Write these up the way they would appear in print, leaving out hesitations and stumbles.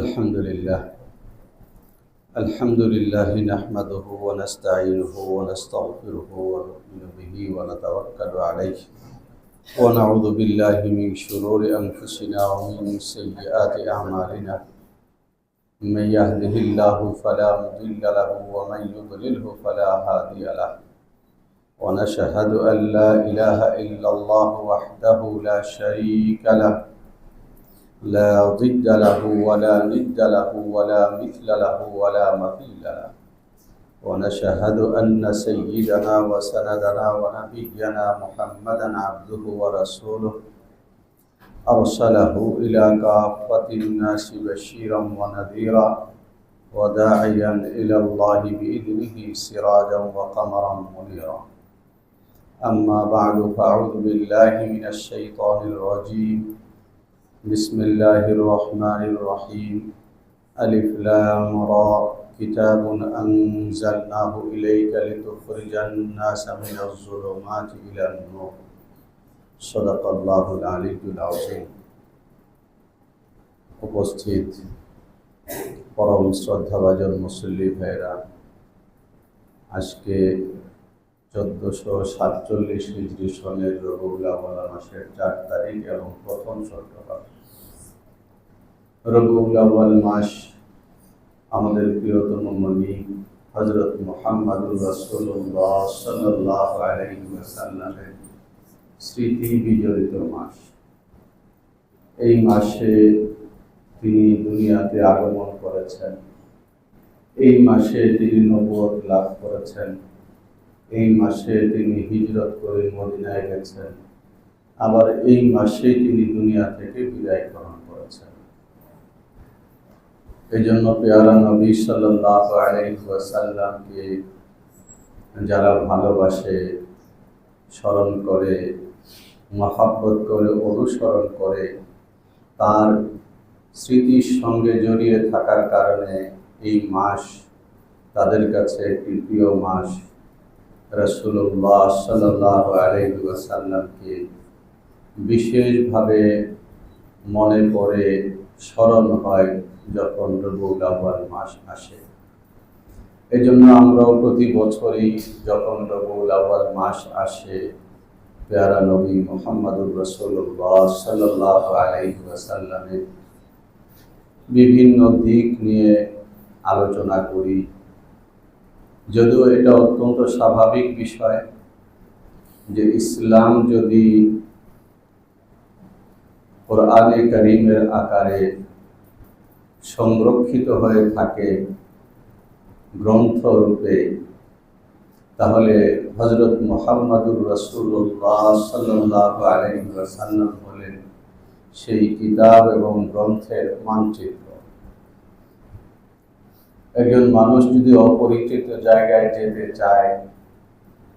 الحمد لله الحمد لله نحمده ونستعينه ونستغفره ونؤمن به ونتوكل عليه ونعوذ بالله من شرور أنفسنا ومن سيئات أعمالنا من يهده الله فلا مضل له ومن يضلله فلا هادي له ونشهد أن لا إله إلا الله وحده لا شريك له لا ضد له ولا ند له ولا مثل له ولا مثيل له ونشهد أن سيدنا وسندنا ونبينا محمدا عبده ورسوله أرسله إلى كافة الناس بشيرا ونذيرا وداعيا إلى الله بإذنه سراجا وقمرا منيرا أما بعد فأعوذ بالله من الشيطان الرجيم بسم الله الرحمن الرحيم ألف لام را كتاب أنزلناه إليك لتخرج الناس من الظلمات إلى النور صدق الله العلي العظيم উপস্থিত পরম শ্রদ্ধাভাজন মুসল্লি ভাইরা, আজকে 1447 হিজরি সনের রবিউল আউয়াল মাসের 4 তারিখ এবং প্রথম শুক্রবার। রবিউল আউয়াল মাস আমাদের প্রিয়তম নবী হযরত মুহাম্মদুর রাসূলুল্লাহ সাল্লাল্লাহু আলাইহি ওয়াসাল্লামের স্মৃতি বিজড়িত মাস। এই মাসে তিনি দুনিয়াতে আগমন করেছেন, এই মাসে তিনি নবুয়ত লাভ করেছেন, এই মাসে তিনি হিজরত করে মদিনায় গেছেন, আবার এই মাসে তিনি দুনিয়া থেকে বিদায় গ্রহণ করেছেন। এই জন্য পেয়ারা নবী সাল্লাল্লাহু আলাইহি ওয়াসাল্লামকে যারা ভালোবাসে, স্মরণ করে, মহব্বত করে, অনুসরণ করে, তার স্মৃতির সঙ্গে জড়িয়ে থাকার কারণে এই মাস তাদের কাছে একটি প্রিয় মাস। রাসূলুল্লাহ সাল্লাল্লাহু আলাইহি ওয়াসাল্লামকে বিশেষভাবে মনে পড়ে, স্মরণ হয় যখন রবিউল আউয়াল মাস আসে। এই জন্য আমরাও প্রতি বছরই যখন রবিউল আউয়াল মাস আসে, পেয়ারা নবী মুহাম্মদুর রাসূলুল্লাহ সাল্লাল্লাহু আলাইহি ওয়াসাল্লামের বিভিন্ন দিক নিয়ে আলোচনা করি। যদিও এটা অত্যন্ত স্বাভাবিক বিষয় যে ইসলাম যদি কোরআনে কারীমের আকারে সংরক্ষিত হয়ে থাকে গ্রন্থ রূপে, তাহলে হযরত মুহাম্মদুর রাসূলুল্লাহ সাল্লাল্লাহু আলাইহি ওয়াসাল্লাম হলেন সেই কিতাব এবং গ্রন্থের মানচিত্র। একজন মানুষ যদি অপরিচিত জায়গায় যেতে চায়,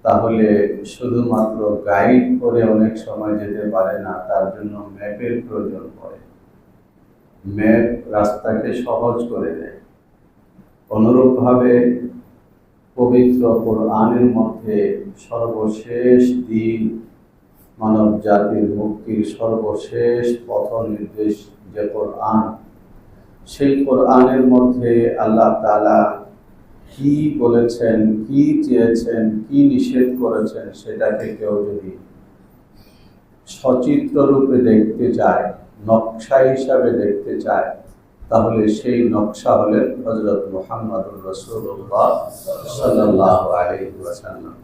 তাহলে শুধুমাত্র গাইড করে অনেক সময় যেতে পারে না, তার জন্য ম্যাপের প্রয়োজন পড়ে। ম্যাপ রাস্তাকে সহজ করে দেয়। অনুরূপভাবে পবিত্র কোরআনের মধ্যে সর্বশেষ দিন, মানব জাতির মুক্তির সর্বশেষ পথ নির্দেশ যে কোরআন, সেই কোরআনের মধ্যে আল্লাহ তাআলা কি বলেছেন, কি চেয়েছেন, কি নিষেধ করেছেন, সেটাকে কেউ যদি সচিত্র রূপে দেখতে চায়, নকশা হিসাবে দেখতে চায়, তাহলে সেই নকশা হলেন হযরত মুহাম্মদুর রাসূলুল্লাহ সাল্লাল্লাহু আলাইহি ওয়াসাল্লাম।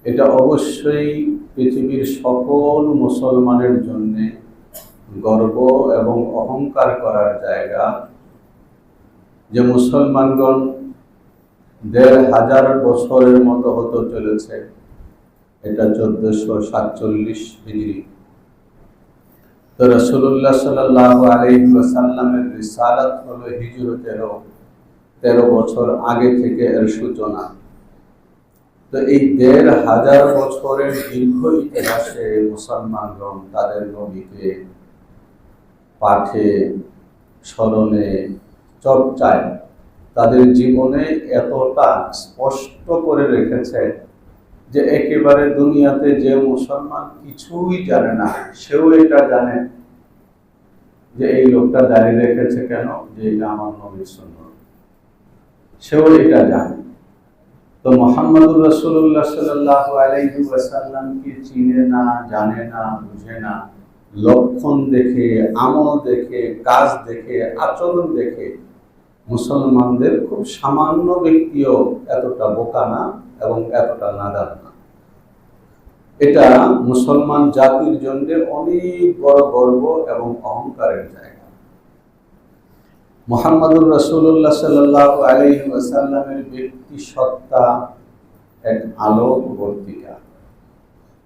এটা অবশ্যই পৃথিবীর সকল মুসলমানের জন্য গর্ব এবং অহংকার করার জায়গা যে মুসলমানগণ ১৫০০ বছরের মতো হতে চলেছে। এটা 1447 হিজরি। তো রাসূলুল্লাহ সাল্লাল্লাহু আলাইহি ওয়াসাল্লামের রিসালাত হলো হিজরতেরও 13 বছর আগে থেকে এর সূচনা। তো এই ১৫০০ বছরের দীর্ঘ ইতিহাসে মুসলমানগণ তাদের নবীকে পাঠে, স্মরণে, চর্চায়, তাদের জীবনে এতটা স্পষ্ট করে রেখেছে যে একেবারে দুনিয়াতে যে মুসলমান কিছুই জানে না, সেও এটা জানে যে এই লোকটা দাঁড়িয়ে রেখেছে কেন, যে এটা আমার নবীর সুন্নাত, সেও এটা জানে। তো মুহাম্মদুর রাসূলুল্লাহ সাল্লাল্লাহু আলাইহি ওয়াসাল্লাম কি চিনে না, জানে না, বুঝে না? লক্ষণ দেখে, আমল দেখে, কাজ দেখে, আচরণ দেখে মুসলমানদের খুব সামান্য ব্যক্তিও এতটা বোকা না এবং এতটা নাদান না। এটা মুসলমান জাতির জন্য অনেক বড় গর্ব এবং অহংকারের জায়গা। মুহাম্মদুর রাসূলুল্লাহ সাল্লাল্লাহু আলাইহি ওয়াসাল্লামের ব্যক্তি সত্তা এক আলোক বর্তিকা।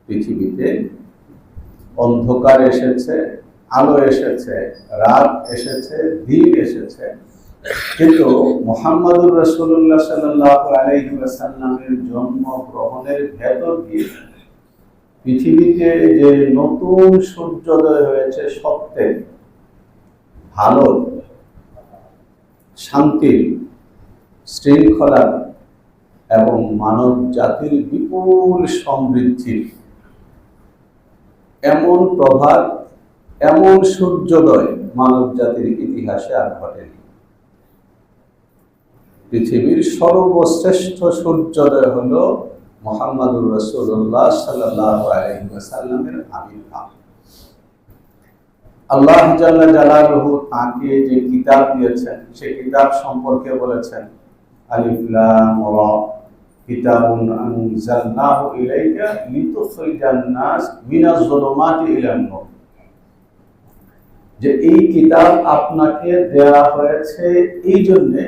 পৃথিবীতে অন্ধকার এসেছে, আলো এসেছে, রাত এসেছে, দিন এসেছে, কিন্তু মুহাম্মদুর রাসূলুল্লাহ সাল্লাল্লাহু আলাইহি ওয়াসাল্লামের জন্ম গ্রহণের ভেতর দিয়ে পৃথিবীতে যে নতুন সূর্যোদয় হয়েছে সত্যের, ভালো, শান্তির, শৃঙ্খলার এবং মানব জাতির বিপুল সমৃদ্ধির এমন প্রভাত, এমন সূর্যোদয় মানব জাতির ইতিহাসে আর ঘটেনি। পৃথিবীর সর্বশ্রেষ্ঠ সূর্যোদয় হলো মুহাম্মদুর রাসূলুল্লাহ সাল্লাল্লাহু আলাইহি ওয়াসাল্লামের আবির্ভাব। আল্লাহ জাল্লা জালালুহু তাকে যে কিতাব দিয়েছেন সেই কিতাব সম্পর্কে বলেছেন, আলিফ লাম রা কিতাবুন আনজালনাহু ইলাইকা লিতুখরিজান নাস মিনাজ যুলুমাতি ইলান নূর, যে এই কিতাব আপনাকে দেয়া হয়েছে এই জন্যে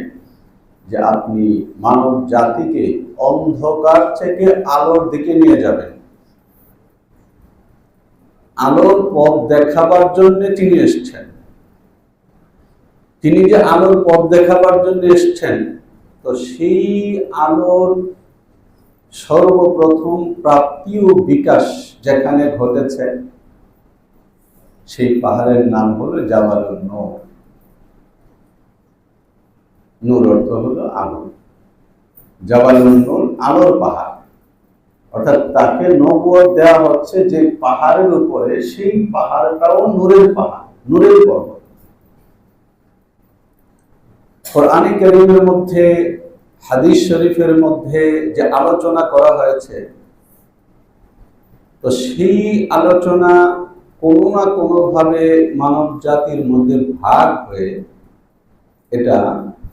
যে আপনি মানব জাতিকে অন্ধকার থেকে আলোর দিকে নিয়ে যাবেন। আলোর পথ দেখাবার জন্য তিনি এসেছেন। তিনি যে আলোর পথ দেখাবার জন্য এসেছেন, তো সেই আলোর সর্বপ্রথম প্রাপ্তি ও বিকাশ যেখানে ঘটেছে সেই পাহাড়ের নাম হলো জাবালুন নূর। নূর অর্থ হলো আলো, জাবালুন নূর আলোর পাহাড়। অর্থাৎ তাকে নবুয়ত দেওয়া হচ্ছে যে পাহাড়ের উপরে, সেই পাহাড়টাও নূরের পাহাড়, নূরের পর্বত। কোরআনে কারীমের মধ্যে, হাদিস শরীফের মধ্যে যে আলোচনা করা হয়েছে, তো সেই আলোচনা কোনো না কোনোভাবে মানব জাতির মধ্যে ভাগ হয়ে এটা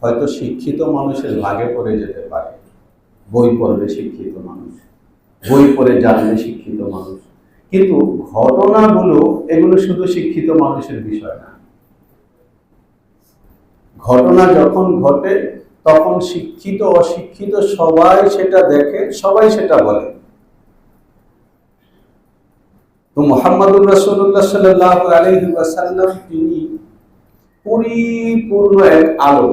হয়তো শিক্ষিত মানুষের ভাগে পড়ে যেতে পারে। বই পড়বে শিক্ষিত মানুষ, বই পড়ে জানবে শিক্ষিত মানুষ, কিন্তু ঘটনাগুলো এগুলো শুধু শিক্ষিত মানুষের বিষয় না। ঘটনা যখন ঘটে তখন শিক্ষিত অশিক্ষিত সবাই সেটা দেখে, সবাই সেটা বলে। তো মুহাম্মদুর রাসূলুল্লাহ সাল্লাল্লাহু আলাইহি ওয়াসাল্লাম তিনি পরিপূর্ণ এক আলো,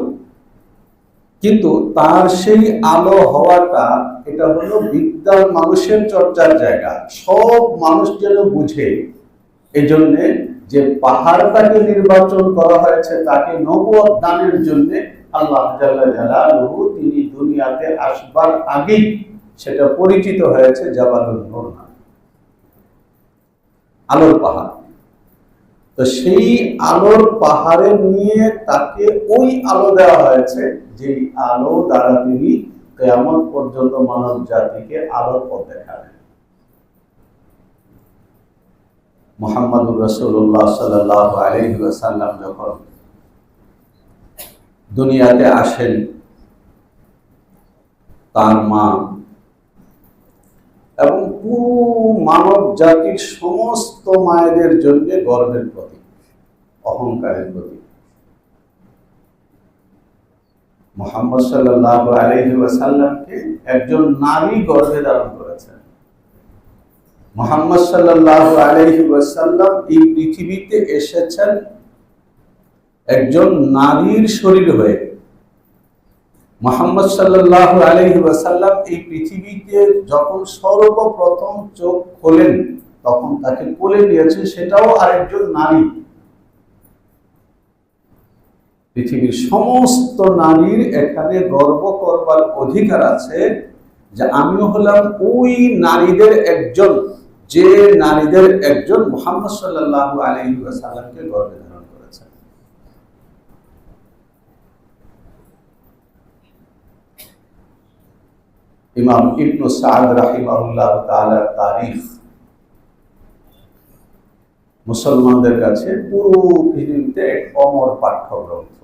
কিন্তু তার সেই আলো হওয়াটা এটা হলো বিদ্যার মানুষের চর্চার জায়গা। সব মানুষ যেন বুঝে, এই জন্যে যে পাহাড়টাকে নির্বাচন করা হয়েছে তাকে নবুয়ত দানের জন্য আল্লাহ জাল্লা জালালুহু তিনি দুনিয়াতে আসবার আগেই সেটা পরিচিত হয়েছে জাবালুন নূর নামে, আলোর পাহাড়। তো সেই আলোর পাহাড়ে নিয়ে তাকে ওই আলো দেওয়া হয়েছে যে আলো দ্বারা তিনি কিয়ামত পর্যন্ত মানব জাতিকে আলোর পথ দেখাবেন। মুহাম্মদুর রাসূলুল্লাহ সাল্লাল্লাহু আলাইহি ওয়াসাল্লাম যখন দুনিয়াতে আসেন, তার মা এবং পুরো মানব জাতির সমস্ত মায়েদের জন্য গর্বের প্রতীক, অহংকারের প্রতীক। মুহাম্মদ সাল্লাল্লাহু আলাইহি ওয়াসাল্লামকে একজন নারী গর্ভে ধারণ করেছেন। মুহাম্মদ সাল্লাল্লাহু আলাইহি ওয়াসাল্লাম এই পৃথিবীতে এসেছেন একজন নারীর শরীর হয়ে। মুহাম্মদ সাল্লাল্লাহু আলাইহি ওয়াসাল্লাম এই পৃথিবীতে যখন সর্বপ্রথম চোখ খোলেন তখন তাকে কোলে নিয়েছে সেটাও আরেকজন নারী। পৃথিবীর সমস্ত নারীর এখানে গর্ব করবার অধিকার আছে যে আমিও হলাম ওই নারীদের একজন, যে নারীদের একজন মুহাম্মদ সাল্লাল্লাহু আলাইহি ওয়াসাল্লামকে গর্ভে ধারণ করেছেন। ইমাম ইবনে সাদ রাহিমাহুল্লাহ তাআলার তারিখ মুসলমানদের কাছে পুরো পৃথিবীতে এক অমর পাঠ্যগ্রন্থ।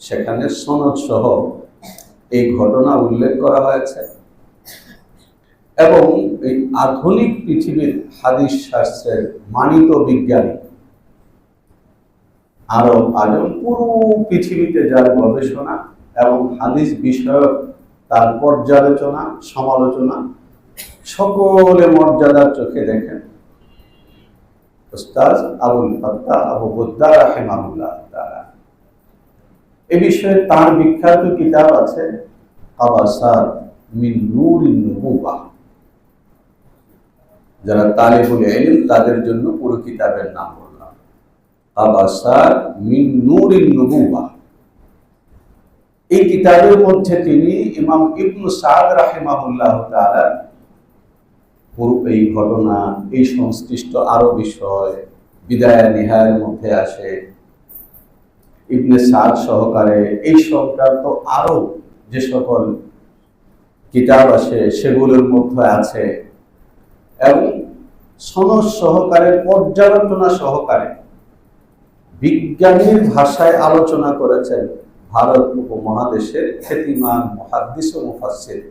সেখানে সনদ সহ এই ঘটনা উল্লেখ করা হয়েছে এবং এই আধুনিক পৃথিবীর হাদিস শাস্ত্রের মানিত বিজ্ঞানী আরব আজম পুরো পৃথিবীতে যার গবেষণা এবং হাদিস বিষয়ক তার পর্যালোচনা সমালোচনা সকলে মর্যাদার চোখে দেখেন উস্তাদ আবুল ফাত্তাহ আবু বুদ্দা রাহিমাহুল্লাহ তাআলা। এ বিষয়ে তার বিখ্যাত কিতাব আছে কাবাসাত মিন নূরিন নুবুওয়াহ। যারা তালিবুল ইলম তাদের জন্য পুরো কিতাবের নাম বললাম, কাবাসাত মিন নূরিন নুবুওয়াহ। এই কিতাবের মধ্যে তিনি ইমাম ইবনে সাদ রাহিমাহুল্লাহ তাআলা পুরো এই ঘটনা, এই সংশ্লিষ্ট আরো বিষয় বিদায় নিহায়ের মধ্যে আসে, ইবনে সাদ সহকারে এই সংক্রান্ত আরো যে সকল কিতাব আছে সেগুলোর মধ্যে আছে এবং সনদ সহকারে পর্যালোচনা সহকারে বিজ্ঞানীর ভাষায় আলোচনা করেছেন ভারত উপমহাদেশের খ্যাতিমান মুহাদ্দিস ও মুফাসসির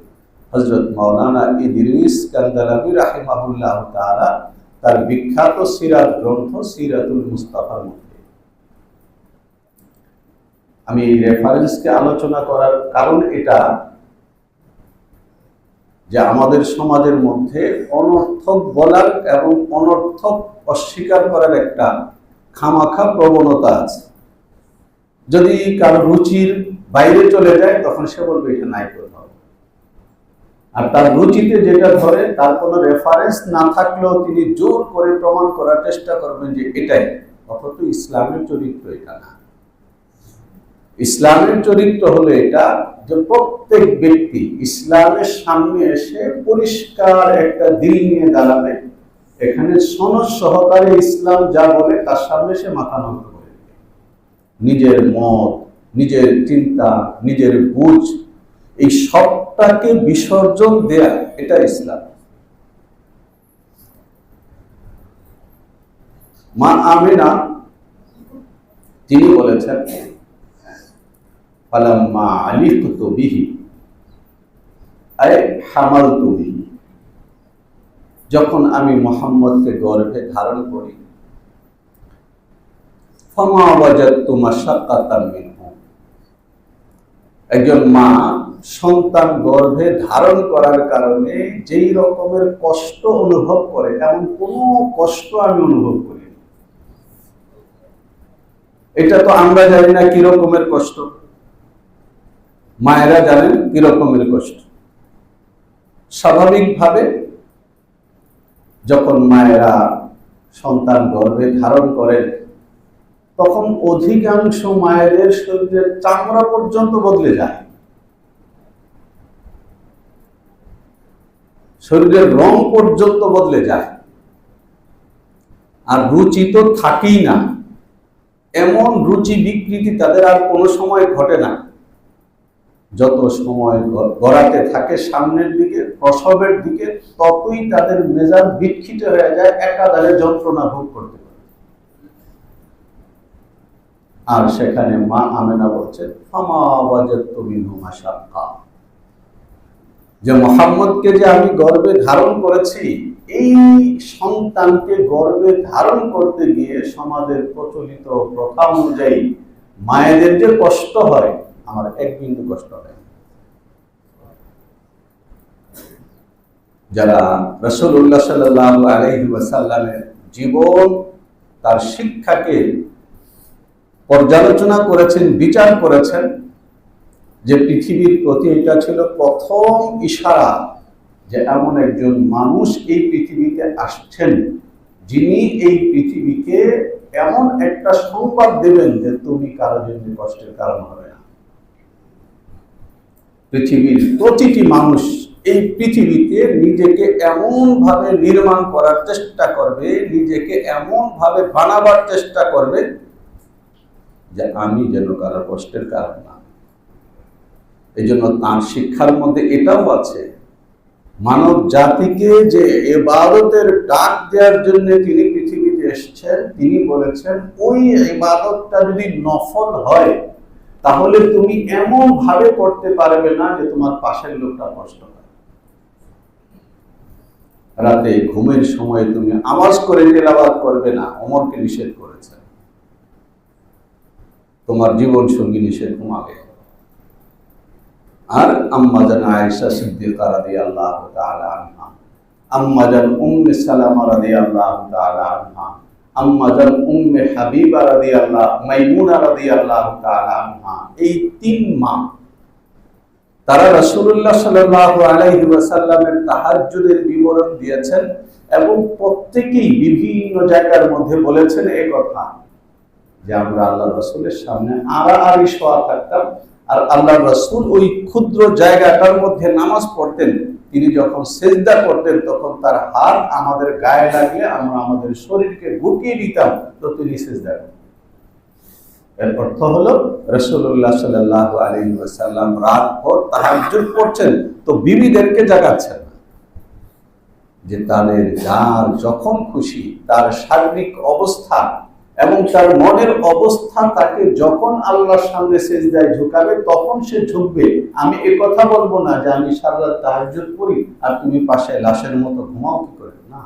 হযরত মাওলানা ইদরিস কান্দালাবী রাহিমাহুল্লাহ তাআলা তার বিখ্যাত সিরাত গ্রন্থ সিরাতুল মুস্তাফার মধ্যে। আমি এই রেফারেন্সকে আলোচনা করার কারণ এটা যে আমাদের সমাজের মধ্যে অনর্থক বলার এবং অনর্থক অস্বীকার করার একটা খামাখা প্রবণতা আছে। যদি কারো রুচির বাইরে চলে যায় তখন সে বলবে এটা নাই করতে হবে, আর তার রুচিতে যেটা ধরে তার কোনো রেফারেন্স না থাকলেও তিনি জোর করে প্রমাণ করার চেষ্টা করবেন যে এটাই, অথচ ইসলামের চরিত্র এটা না। ইসলামের চরিত্র হলো এটা যে প্রত্যেক ব্যক্তি ইসলামের সামনে এসে পরিষ্কার একটা দিল নিয়ে দাঁড়াবে, এখানে সনদ সহকারে ইসলাম যা বলে তার সামনে সে মাথা নত করে নিজের মত, নিজের চিন্তা, নিজের বুঝ এই সবটাকে বিসর্জন দেয়া, এটা ইসলাম। মা আমিনা তিনি বলেছেন ফালাম্মা আলিকতু বিহি আই হামালতু বিহি, যখন আমি মুহাম্মদকে গর্ভে ধারণ করি, ফামা ওয়াজাদতু মাশাক্কাতান মিনহু, একজন মা সন্তান গর্ভে ধারণ করার কারণে যেই রকমের কষ্ট অনুভব করে এমন কোনো কষ্ট আমি অনুভব করি। এটা তো আমরা জানি না কি রকমের কষ্ট, মায়েরা জানেন কি রকমের কষ্ট। স্বাভাবিকভাবে যখন মায়েরা সন্তান গর্ভে ধারণ করেন তখন অধিকাংশ মায়েদের শরীরের চামড়া পর্যন্ত বদলে যায়, শরীরের রং পর্যন্ত বদলে যায়, আর রুচি তো থাকেই না। এমন রুচি বিকৃতি তাদের আর কোনো সময় ঘটে না। যত সময় গড়াতে থাকে সামনের দিকে, প্রসবের দিকে, ততই তাদের মেজাজ বিক্ষিপ্ত হয়ে যায়, একাধারে যন্ত্রণা ভোগ করতে পারে। আর সেখানে মা আমেনা বলছেন ফামা ওয়াজাদতু মিনহু মাশাক্কা, যে মুহাম্মদকে যে আমি গর্ভে ধারণ করেছি, এই সন্তানকে গর্ভে ধারণ করতে গিয়ে সমাজের প্রচলিত প্রথা অনুযায়ী মায়েদের যে কষ্ট হয় আমার এক বিন্দু কষ্ট হয়। যারা রাসূলুল্লাহ সাল্লাল্লাহু আলাইহি ওয়াসাল্লামের জীবন, তার শিক্ষাকে পর্যালোচনা করেছেন, বিচার করেছেন, যে পৃথিবীর প্রতি এটা ছিল প্রথম ইশারা যে এমন একজন মানুষ এই পৃথিবীতে আসছেন যিনি এই পৃথিবীকে এমন একটা সংবাদ দেবেন যে তুমি কারো জন্য কষ্টের কারণ হবে না। পৃথিবীর প্রতিটি মানুষ এই পৃথিবীতে নিজেকে এমন ভাবে নির্মাণ করার চেষ্টা করবে, নিজেকে এমন ভাবে বানাবার চেষ্টা করবে যে আমি যেন কারো কষ্টের কারণ না। এই জন্য তাঁর শিক্ষার মধ্যে এটাও আছে, মানব জাতিকে যে ইবাদতের ডাক দেওয়ার জন্য তিনি পৃথিবীতে এসেছেন, তিনি বলেছেন ওই ইবাদতটা যদি নফল হয় তাহলে তুমি এমন ভাবে করতে পারবে না যে তোমার পাশের লোকটা কষ্ট হয়। রাতে ঘুমের সময় তুমি আওয়াজ করে তেলাওয়াত করবে না, ওমরকে নিষেধ করেছেন। তোমার জীবন সঙ্গী নিষেধ ঘুমাবে। আর আম্মাজান আয়েশা সিদ্দিকা রাদিয়াল্লাহু তাআলা আনহা, আম্মাজান উম্মে সালামা রাদিয়াল্লাহু তাআলা আনহা, আম্মাজান উম্মে হাবিবা মাইমুনা রাদিয়াল্লাহু তাআলা আনহা, এই তিন মা তারা রাসূলুল্লাহ সাল্লাল্লাহু আলাইহি ওয়াসাল্লামের তাহাজ্জুদের বিবরণ দিয়েছেন এবং প্রত্যেকেই বিভিন্ন জায়গার মধ্যে বলেছেন এই কথা যে আমরা আল্লাহর রাসূলের সামনে আড়াআড়ি শোয়া থাকতাম, আর আল্লাহর রাসূল ওই ক্ষুদ্র জায়গাটার মধ্যে নামাজ পড়তেন। তিনি যখন সেজদা করতেন তখন তার হাত আমাদের গায়ে লাগলে আমরা আমাদের শরীরকে গুটিয়ে দিতাম, তো তিনি সেজদা করতেন। এর অর্থ হলো রাসূলুল্লাহ সাল্লাল্লাহু আলাইহি ওয়াসাল্লাম রাত ভর তাহাজ্জুদ পড়ছেন, তো বিবিদেরকে জাগাচ্ছেন না, যে তাদের যার যখন খুশি তার শারীরিক অবস্থা এবং তার মনের অবস্থা তাকে যখন আল্লাহর সামনে সেজদায় ঝুঁকাবে তখন সে ঝুঁকবে। আমি এ কথা বলবো না যে আমি সারা রাত তাহাজ্জুদ পড়ি আর তুমি পাশে লাশের মতো ঘুমাও, কি করে না।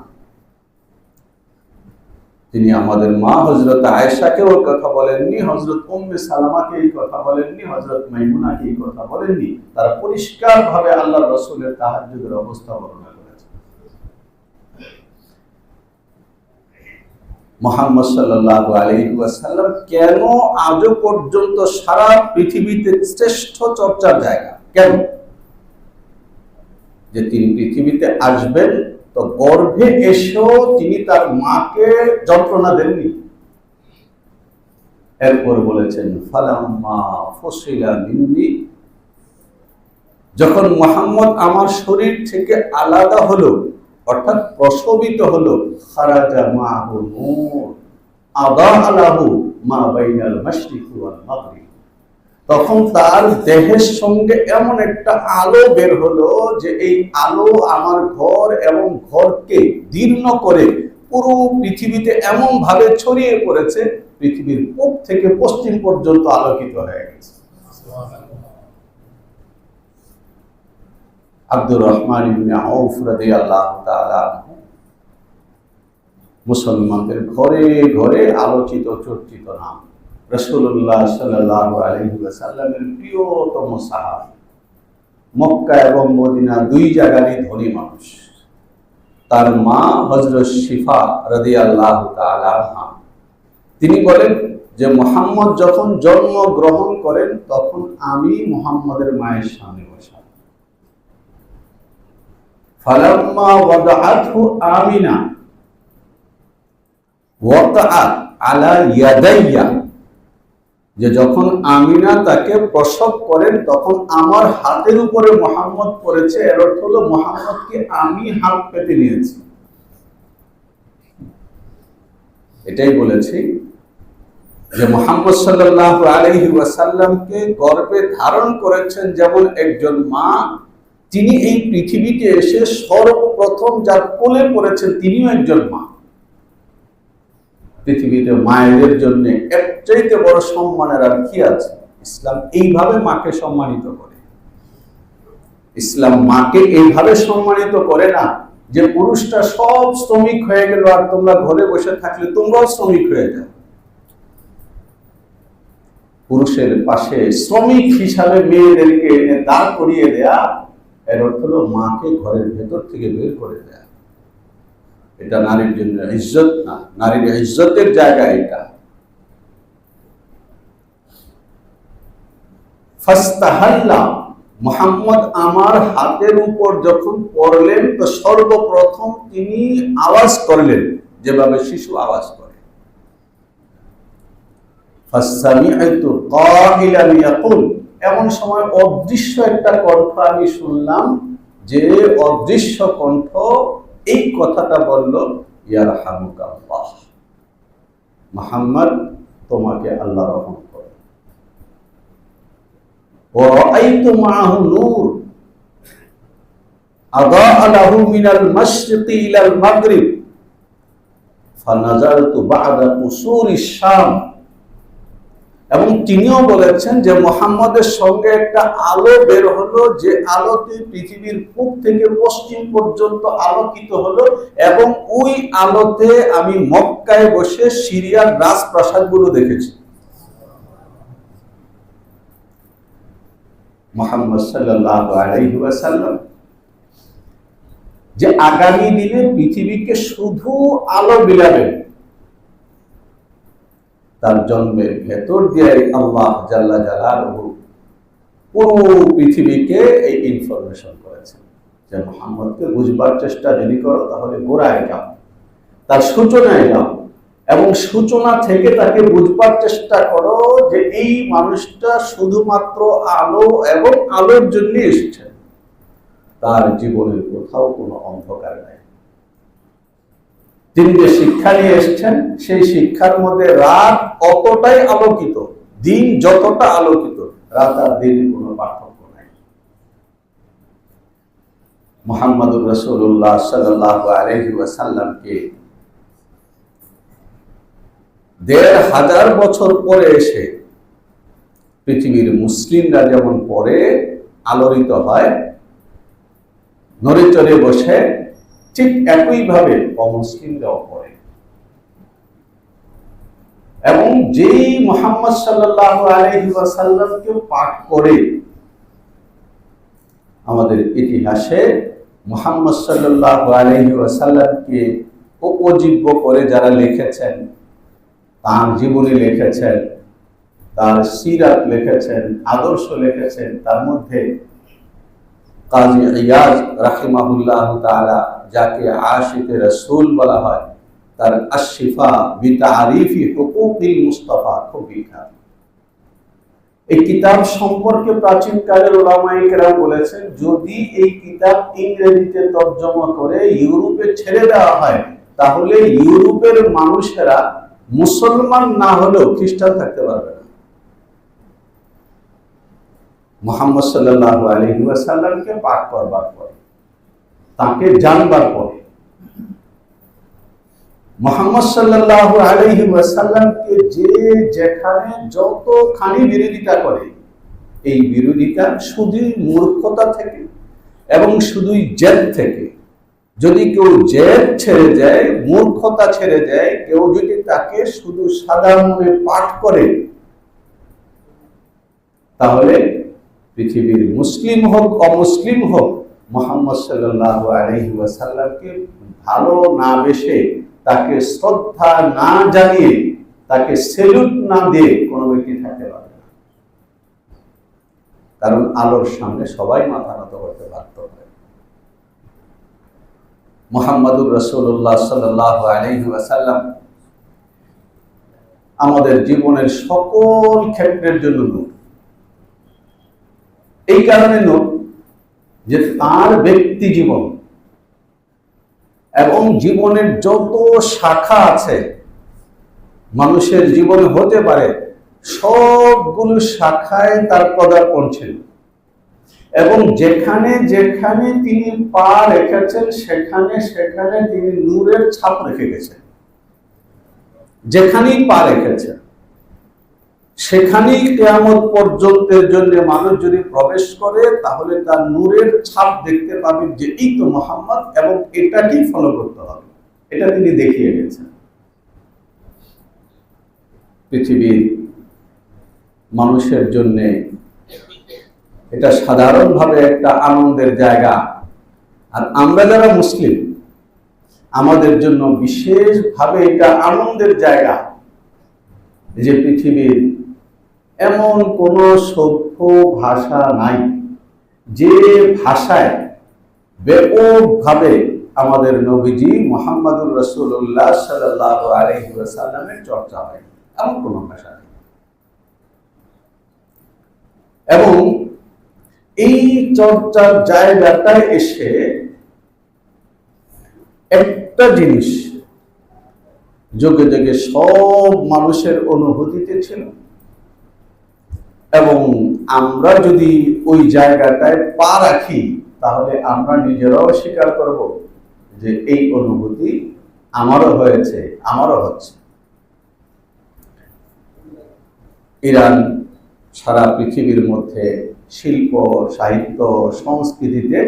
তিনি আমাদের মা হযরত আয়েশাকে ওই কথা বলেননি, হযরত উম্মে সালামাকে এই কথা বলেননি, হযরত মাইমুনাকে এই কথা বলেননি। তারা পরিষ্কার ভাবে আল্লাহর রাসূলের তাহাজ্জুদের অবস্থা বর্ণনা করেছেন। মুহাম্মদ সাল্লাল্লাহু আলাইহি ওয়াসাল্লাম কেন আজও পর্যন্ত সারা পৃথিবীতে শ্রেষ্ঠ চর্চার জায়গা? কেন? যে তিনি পৃথিবীতে আসবেন তো গর্ভে এসেও তিনি তার মাকে যন্ত্রণা দেননি। এরপর বলেছেন ফালাম্মা ফুসিলা মিন্নি, যখন মুহাম্মদ আমার শরীর থেকে আলাদা হলো অর্থাৎ প্রসবিত হলো, খারাজা মাহু নূর আদাআ লাহু মা বাইনাল মাশরিকি ওয়াল মাগরিব, তখন তার দেহের সঙ্গে এমন একটা আলো বের হলো যে এই আলো আমার ঘর এবং ঘরকে দীর্ণ করে পুরো পৃথিবীতে এমন ভাবে ছড়িয়ে পড়েছে পৃথিবীর পূব থেকে পশ্চিম পর্যন্ত আলোকিত হয়ে গেছে। আব্দুর রহমান ইবনে আউফ রাদিয়াল্লাহু তাআলা আনহু মুসলমানদের ঘরে ঘরে আলোচিত চর্চিত নাম, রাসূলুল্লাহ সাল্লাল্লাহু আলাইহি ওয়াসাল্লামের প্রিয়তম সাহাবী, মক্কা এবং মদিনা দুই জায়গারই ধনী মানুষ। তার মা হযরত শিফা রাদিয়াল্লাহু তাআলা আনহা, তিনি বলেন যে মুহাম্মদ যখন জন্ম গ্রহণ করেন তখন আমি মুহাম্মদের মায়ের সামনে বসা। ফালাম্মা ওয়াদাআতহু আমিনা ওয়াকাআত আলা ইয়াদাইয়া, যে যখন আমিনা তাকে প্রসব করেন তখন আমার হাতের উপরে মুহাম্মদ পড়েছে। এর অর্থ হলো মুহাম্মদকে আমি হাত পেতে নিয়েছি। এটাই বলেছি যে মুহাম্মদ সাল্লাল্লাহু আলাইহি ওয়াসাল্লামকে গর্ভে ধারণ করেছেন যেমন একজন মা, তিনি এই পৃথিবীতে এসে সর্বপ্রথম যার কোলে পড়েছেন তিনিও একজন মা। পৃথিবীতে মায়েদের জন্য এর চাইতে বড় সম্মানের আর কি আছে? ইসলাম এইভাবে মাকে সম্মানিত করে। ইসলাম মাকে এইভাবে সম্মানিত করে না যে পুরুষটা সব শ্রমিক হয়ে গেল আর তোমরা ঘরে বসে থাকলে তোমরাও শ্রমিক হয়ে যাও। পুরুষের পাশে শ্রমিক হিসাবে মেয়েদেরকে এনে দাঁড় করিয়ে দেয়া, এর অর্থ হলো মাকে ঘরের ভেতর থেকে বের করে দেয়া। এটা নারীর জন্য ইজ্জত না, নারীর ইজ্জতের জায়গা এটা। ফাস্তাহাল্লা, মুহাম্মদ আমার হাতের উপর যখন পড়লেন তো সর্বপ্রথম তিনি আওয়াজ করলেন যেভাবে শিশু আওয়াজ করে। ফাসামিআতু কাইলান ইয়াকুল, এমন সময় অদৃশ্য একটা কণ্ঠ আমি শুনলাম, যে অদৃশ্য কণ্ঠ এই কথাটা বলল, ইয়ারহামুকাল্লাহ, মুহাম্মদ তোমাকে আল্লাহ রহম করে। ওয়া রাআইতু মাআহু নূর আদাআ লাহু মিনাল মাশরিকি ইলাল মাগরিব ফানাজারতু বা'দা কুসুরিশ শাম। এবং তিনিও বলেছেন যে মুহাম্মদের সঙ্গে একটা আলো বের হলো, যে আলোতে পৃথিবীর পূব থেকে পশ্চিম পর্যন্ত আলোকিত হলো, এবং ওই আলোতে আমি মক্কায় বসে সিরিয়ার রাজপ্রাসাদগুলো দেখেছি। মুহাম্মদ সাল্লাল্লাহু আলাইহি ওয়াসাল্লাম যে আগামী দিনে পৃথিবীকে শুধু আলো বিলাবেন, তার জন্মের ভেতর দিয়ে আল্লাহ জাল্লা জালালুহু পুরো পৃথিবীকে এই ইনফরমেশন করেছেন যে মুহাম্মদকে বুঝবার চেষ্টা যদি করো তাহলে গোড়ায় যাও, তার সূচনায় যাও, এবং সূচনা থেকে তাকে বুঝবার চেষ্টা করো যে এই মানুষটা শুধুমাত্র আলো এবং আলোর জন্য এসেছেন, তার জীবনের কোথাও কোনো অন্ধকার নাই। তিনি যে শিক্ষা নিয়ে এসেছেন সেই শিক্ষার মধ্যে রাত অতটাই আলোকিত, দিন যতটা আলোকিত, রাত আর দিনের কোনো পার্থক্য নাই। মুহাম্মদুর রাসূলুল্লাহ সাল্লাল্লাহু আলাইহি ওয়াসাল্লামকে ১৫০০ বছর পরে এসে পৃথিবীর মুসলিমরা যেমন পরে আলোড়িত হয় নড়ে চড়ে বসে, ঠিক একইভাবে অমুসলিমরাও পড়ে। এবং যেই মুহাম্মদ সাল্লাল্লাহু আলাইহি ওয়াসাল্লামকে পাঠ করে আমাদের ইতিহাসে মুহাম্মদ সাল্লাল্লাহু আলাইহি ওয়াসাল্লামকে উপজীব্য করে যারা লিখেছেন, তার জীবনী লিখেছেন, তার সিরাত লিখেছেন, আদর্শ লিখেছেন, তার মধ্যে কাজী ইয়াজ রাহিমাহুল্লাহ তাআলা, যাকে আশিকে রাসূল বলা হয়, তার আশ-শিফা বিতারিফি হুকুকিল মুস্তাফা খুব বিখ্যাত। এই কিতাব সম্পর্কে প্রাচীন কালের উলামায়ে কেরাম বলেছেন, যদি এই কিতাব ইংরেজিতে তর্জমা করে ইউরোপে ছেড়ে দেওয়া হয় তাহলে ইউরোপের মানুষেরা মুসলমান না হলেও খ্রিস্টান থাকতে পারবে না। মুহাম্মদ সাল্লাল্লাহু আলাইহি ওয়াসাল্লামকে পাঠ করবার পরে, তাকে জানবার পরে, মুহাম্মদ সাল্লাল্লাহু আলাইহি ওয়াসাল্লামকে যে যেখানে যতখানি বিরোধিতা করে, এই বিরোধিতা শুধুই মূর্খতা থেকে এবং শুধুই জেদ থেকে। যদি কেউ জেদ ছেড়ে যায়, মূর্খতা ছেড়ে যায়, কেউ যদি তাকে শুধু সাধারণভাবে পাঠ করে, তাহলে পৃথিবীর মুসলিম হোক অমুসলিম হোক, মুহাম্মদ সাল্লাল্লাহু আলাইহি ওয়াসাল্লামকে ভালো না বেশে, তাকে শ্রদ্ধা না জানিয়ে, তাকে সেলুট না দিয়ে কোনো ব্যক্তি থাকতে পারে না। কারণ আলোর সামনে সবাই মাথা নত করতে বাধ্য হয়। মুহাম্মদুর রাসূলুল্লাহ সাল্লাল্লাহু আলাইহি ওয়াসাল্লাম আমাদের জীবনের সকল ক্ষেত্রের জন্য নূর। এই কারণে নূর যে তার ব্যক্তি জীবন এবং জীবনের যত শাখা আছে মানুষের জীবনে হতে পারে, সবগুলো শাখায় তার পদার্পণ ছিল। এবং যেখানে যেখানে তিনি পা রেখেছেন সেখানে সেখানে তিনি নূরের ছাপ রেখে গেছেন। যেখানেই পা রেখেছেন সেখানেই কিয়ামত পর্যন্তের জন্য মানুষ যদি প্রবেশ করে তাহলে তার নূরের ছাপ দেখতে পাবে যে এই তো মুহাম্মদ, এবং এটাকেই ফলো করতে হবে। এটা তিনি দেখিয়ে গেছেন। পৃথিবীর মানুষের জন্য এটা সাধারণভাবে একটা আনন্দের জায়গা, আর আমরা যারা মুসলিম আমাদের জন্য বিশেষভাবে এটা আনন্দের জায়গা যে পৃথিবীর এমন কোন সভ্য ভাষা নাই যে ভাষায় ব্যাপকভাবে আমাদের নবীজি মুহাম্মদুর রাসূলুল্লাহ সাল্লাল্লাহু আলাইহি ওয়াসাল্লামের চর্চা হয়, এমন কোন ভাষা নেই। এবং এই চর্চার জায়গাটায় এসে একটা জিনিস যুগে যুগে সব মানুষের অনুভূতিতে ছিল, এবং আমরা যদি ওই জায়গাটায় পা রাখি তাহলে আমরা নিজেরাও স্বীকার করব যে এই অনুভূতি আমারও হয়েছে, আমারও হচ্ছে। ইরান সারা পৃথিবীর মধ্যে শিল্প, সাহিত্য, সংস্কৃতিতে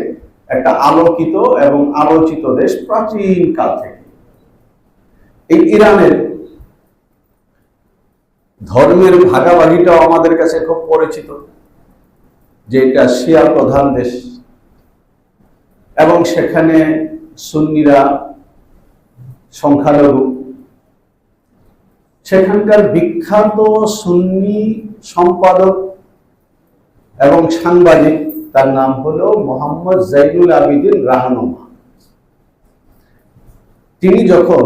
একটা আলোকিত এবং আলোচিত দেশ প্রাচীন কাল থেকে। এই ইরানের ধর্মের ভাগাভাগিটাও আমাদের কাছে খুব পরিচিত, যে এটা শিয়া প্রধান দেশ এবং সেখানে সুন্নিরা সংখ্যালঘু। সেখানকার বিখ্যাত সুন্নি সম্পাদক এবং সাংবাদিক, তার নাম হলো মোহাম্মদ জাইনুল আবিদিন রাহনুমা। তিনি যখন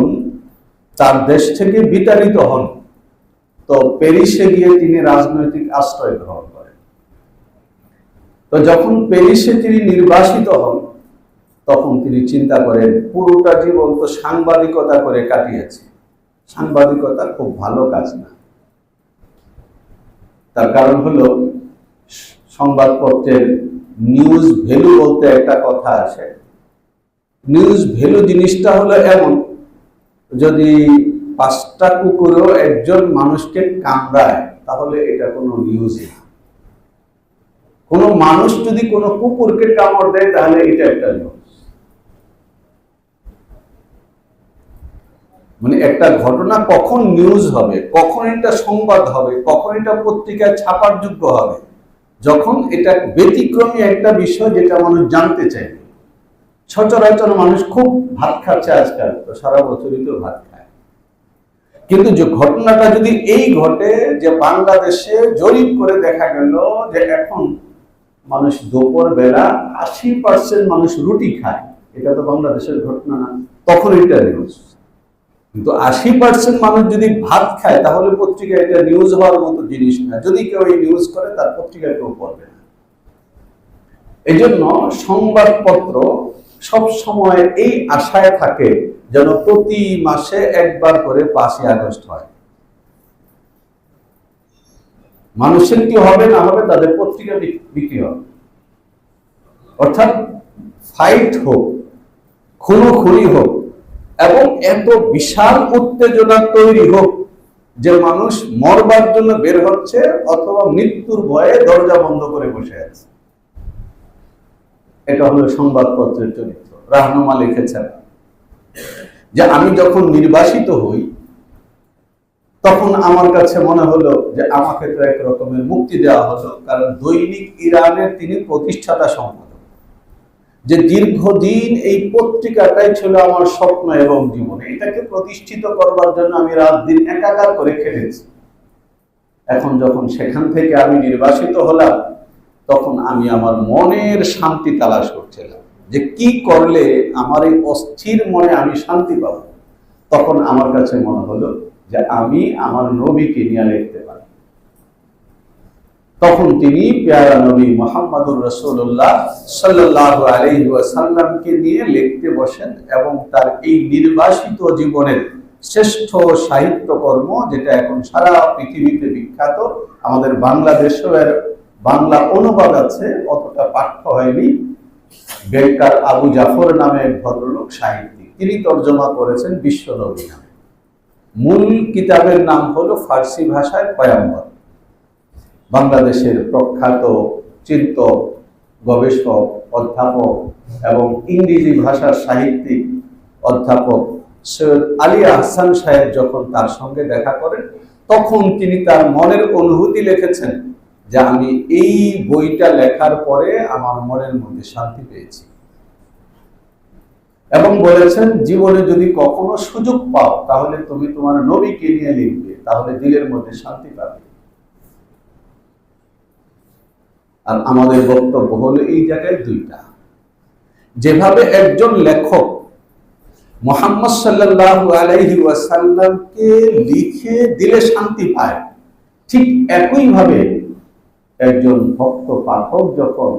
তার দেশ থেকে বিতাড়িত হন তো প্যারিসে গিয়ে তিনি রাজনৈতিক আশ্রয় গ্রহণ করেন। তো যখন প্যারিসে তিনি নির্বাসিত হন তখন তিনি চিন্তা করেন পুরোটা জীবন তো সাংবাদিকতা করে কাটিয়েছে, সাংবাদিকতা খুব ভালো কাজ না। তার কারণ হলো সংবাদপত্রের নিউজ ভ্যালু বলতে একটা কথা আছে। নিউজ ভ্যালু জিনিসটা হলো এমন, যদি 5টা কুকুরও একজন মানুষকে কামড়ায় তাহলে এটা কোনো নিউজ না। কোনো মানুষ যদি কোনো কুকুরকে কামড় দেয় তাহলে এটা একটা নিউজ। মানে একটা ঘটনা কখন নিউজ হবে, কখন এটা সংবাদ হবে, কখন এটা পত্রিকায় ছাপার যোগ্য হবে, যখন এটা ব্যতিক্রমী একটা বিষয় যেটা মানুষ জানতে চায়। সচরাচর মানুষ খুব ভাত খাচ্ছে আজকাল, তো সারা বছরই তো ভাত খায়, কিন্তু যে ঘটনাটা যদি এই ঘটে যে বাংলাদেশে জরিপ করে দেখা গেল যে এখন মানুষ দুপুর বেলা 80% মানুষ রুটি খায়, এটা তো বাংলাদেশের ঘটনা না, তখন এটা নিউজ। কিন্তু 80% মানুষ যদি ভাত খায় তাহলে পত্রিকা এটা নিউজ হওয়ার মতো জিনিস না। যদি কেউ এই নিউজ করে তার পত্রিকায় কেউ পড়বে না। এই জন্য সংবাদপত্র সব সময় এই আশায় থাকে যেন প্রতি মাসে একবার করে 5ই আগস্ট হয়। মানুষের কি হবে না হবে, তাদের পত্রিকা বিক্রি হবে। অর্থাৎ ফাইট হোক, খুনোখুনি হোক এবং এত বিশাল উত্তেজনা তৈরি হোক যে মানুষ মরবার জন্য বের হচ্ছে অথবা মৃত্যুর ভয়ে দরজা বন্ধ করে বসে আছে। এটা হলো সংবাদপত্রের চরিত্র। রাহনুমা লিখেছেন যে আমি যখন নির্বাসিত হই তখন আমার কাছে মনে হলো যে আমাকে তো এক রকমের মুক্তি দেওয়া হলো, কারণ দৈনিক ইরানের তিনি প্রতিষ্ঠাতা সম্পাদক। যে দীর্ঘদিন এই পত্রিকাটাই ছিল আমার স্বপ্ন এবং জীবনে, এটাকে প্রতিষ্ঠিত করবার জন্য আমি রাত দিন একাকার করে খেলেছি। এখন যখন সেখান থেকে আমি নির্বাসিত হলাম তখন আমি আমার মনের শান্তি তালাশ করছিলাম যে কি করলে আমার এই অস্থির মনে আমি শান্তি পাবো। তখন আমার কাছে মনে হলো যে আমি আমার নবীকে নিয়ে লিখতে পারি। তখন তিনি প্যারা নবী মুহাম্মদুর রাসূলুল্লাহ সাল্লাল্লাহু আলাইহি ওয়াসাল্লামকে নিয়ে লিখতে বসেন এবং তার এই নির্বাসিত জীবনের শ্রেষ্ঠ সাহিত্যকর্ম, যেটা এখন সারা পৃথিবীতে বিখ্যাত, আমাদের বাংলাদেশেও এর বাংলা অনুবাদ আছে, অতটা পাঠ্য হয়নি। বেকার আবু জাফর নামে এক ভদ্রলোক সাহিত্যিক, তিনি তর্জমা করেছেন বিশ্বনবী নামে। মূল কিতাবের নাম হলো ফার্সি ভাষায় পয়গম্বর। বাংলাদেশের প্রখ্যাত চিন্তক, গবেষক, অধ্যাপক এবং ইংরেজি ভাষার সাহিত্যিক অধ্যাপক সৈয়দ আলী আহসান সাহেব যখন তার সঙ্গে দেখা করেন তখন তিনি তার মনের অনুভূতি লিখেছেন যে আমি এই বইটা লেখার পরে আমার মনের মধ্যে শান্তি পেয়েছি, এবং বলেছেন জীবনে যদি কখনো সুযোগ পাও তাহলে তুমি তোমার নবীকে নিয়ে লিখবে, তাহলে দিলের মধ্যে শান্তি পাবে। আর আমাদের বক্তব্য হলো এই জায়গায় দুইটা। যেভাবে একজন লেখক মুহাম্মদ সাল্লাল্লাহু আলাইহি ওয়াসাল্লামকে লিখে দিলে শান্তি পায়, ঠিক একই ভাবে একজন ভক্ত পাঠক যখন